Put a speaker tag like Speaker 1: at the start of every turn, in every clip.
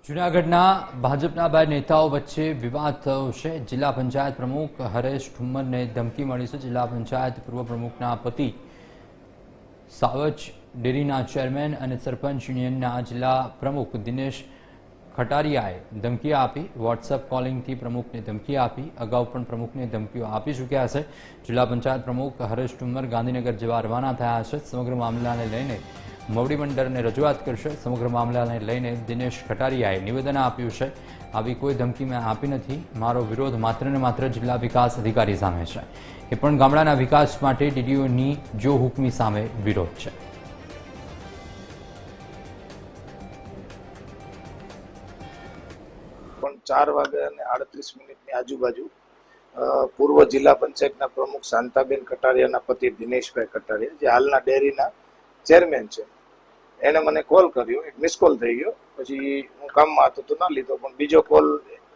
Speaker 1: જૂનાગઢના ભાજપના બે નેતાઓ વચ્ચે વિવાદ થયો છે। જિલ્લા પંચાયત પ્રમુખ હરેશ ઠુમ્મરને ધમકી મળી છે। જિલ્લા પંચાયત પૂર્વ પ્રમુખના પતિ સાવજ ડેરીના ચેરમેન અને સરપંચ યુનિયનના જિલ્લા પ્રમુખ દિનેશ ખટારિયાએ ધમકી આપી। વોટ્સએપ કોલિંગથી પ્રમુખને ધમકી આપી। અગાઉ પણ પ્રમુખને ધમકીઓ આપી ચૂક્યા છે। જિલ્લા પંચાયત પ્રમુખ હરેશ ઠુમ્મર ગાંધીનગર જવા રવાના થયા છે। સમગ્ર મામલાને લઈને મોવડી મંડળને રજૂઆત કરશે। સમગ્ર મામલાને લઈને દિનેશ ખટારિયાએ નિવેદન આપ્યું છે। આવી કોઈ ધમકી મેં આપી નથી। મારો વિરોધ માત્ર ને માત્ર જિલ્લા વિકાસ અધિકારી સામે છે। એ પણ ગામડાના વિકાસ માટે ડીડીઓની જો હુકમી સામે વિરોધ છે।
Speaker 2: પણ 4:38 આજુબાજુ પૂર્વ જિલ્લા પંચાયતના પ્રમુખ શાંતાબેન કટારિયાના પતિ દિનેશભાઈ કટારિયા, જે હાલના ડેરીના ચેરમેન છે, એને મને કોલ કર્યો। એક મિસ કોલ થઈ ગયો, પછી હું કામમાં હતો તો ના લીધો, પણ બીજો કોલ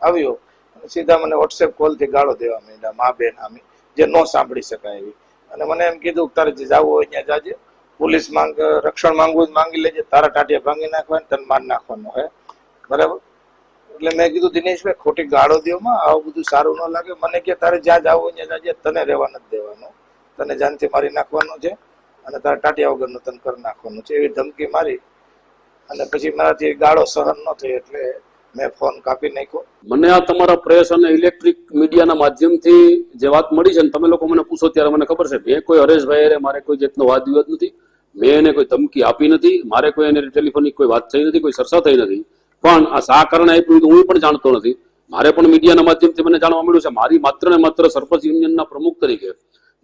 Speaker 2: આવ્યો અને સીધા મને વોટ્સએપ કોલથી ગાળો દેવા માંડ્યા, મા બેન આમી, જે ન સાંભળી શકાય એવી। અને મને એમ કીધું કે તારે જે જવું હોય ત્યાં જાજે, પોલીસ રક્ષણ માંગવું માંગી લેજે, તારા ટાટિયા ભાંગી નાખવાના, તને માર નાખવાનું હે, બરાબર। એટલે મેં કીધું દિનેશભાઈ ખોટી ગાળો દેવામાં આવું બધું સારું ન લાગે। મને કે તારે જ્યાં જવું હોય ત્યાં જાજે, તને રહેવા નથી દેવાનું, તને જાનથી મારી નાખવાનું છે અને તારા ટાટિયા વગરનું તને કરી નાખવાનું છે, એવી ધમકી મારી। અને પછી મારાથી ગાળો સહન ન થઈ એટલે મેં ફોન કાપી નાખ્યો।
Speaker 3: મને આ તમારા પ્રેસ અને ઇલેક્ટ્રિક મીડિયાના માધ્યમથી જે વાત મળી છે ને, તમે લોકો મને પૂછો ત્યારે મને ખબર છે, મેં કોઈ હરેશભાઈ મારે કોઈ જાતનો વાદ વિવાદ નથી, મેં એને કોઈ ધમકી આપી નથી, મારે કોઈ એને ટેલિફોનિક કોઈ વાત થઈ નથી, કોઈ ચર્ચા થઈ નથી। પણ આ શા કારણે આપ્યું હું પણ જાણતો નથી। મારે પણ મીડિયાના માધ્યમથી મને જાણવા મળ્યું છે, મારી માત્ર ને માત્ર સરપંચ યુનિયનના પ્રમુખ તરીકે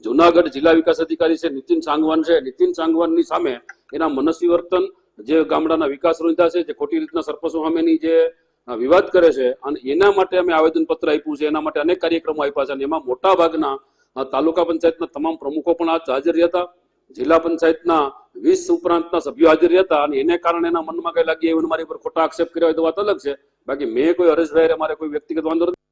Speaker 3: જૂનાગઢ જિલ્લા વિકાસ અધિકારી છે નીતિન સાંગવાન છે, નીતિન સાંગવાનની સામે એના મનસ્વી વર્તન, જે ગામડાના વિકાસ રોધા છે, જે ખોટી રીતના સરપંચો સામેની જે વિવાદ કરે છે, અને એના માટે અમે આવેદનપત્ર આપ્યું છે, એના માટે અનેક કાર્યક્રમો આપ્યા છે, અને એમાં મોટા ભાગના તાલુકા પંચાયતના તમામ પ્રમુખો પણ હાજર હતા, જિલ્લા પંચાયતના 20 ઉપરાંતના સભ્યો હાજર હતા, અને એને કારણે એના મનમાં કઈ લાગી એવું મારી પર ખોટા આક્ષેપ કર્યા હોય તો વાત અલગ છે। બાકી મેં કોઈ હરેશભાઈ મારે કોઈ વ્યક્તિગત વાંધો નથી।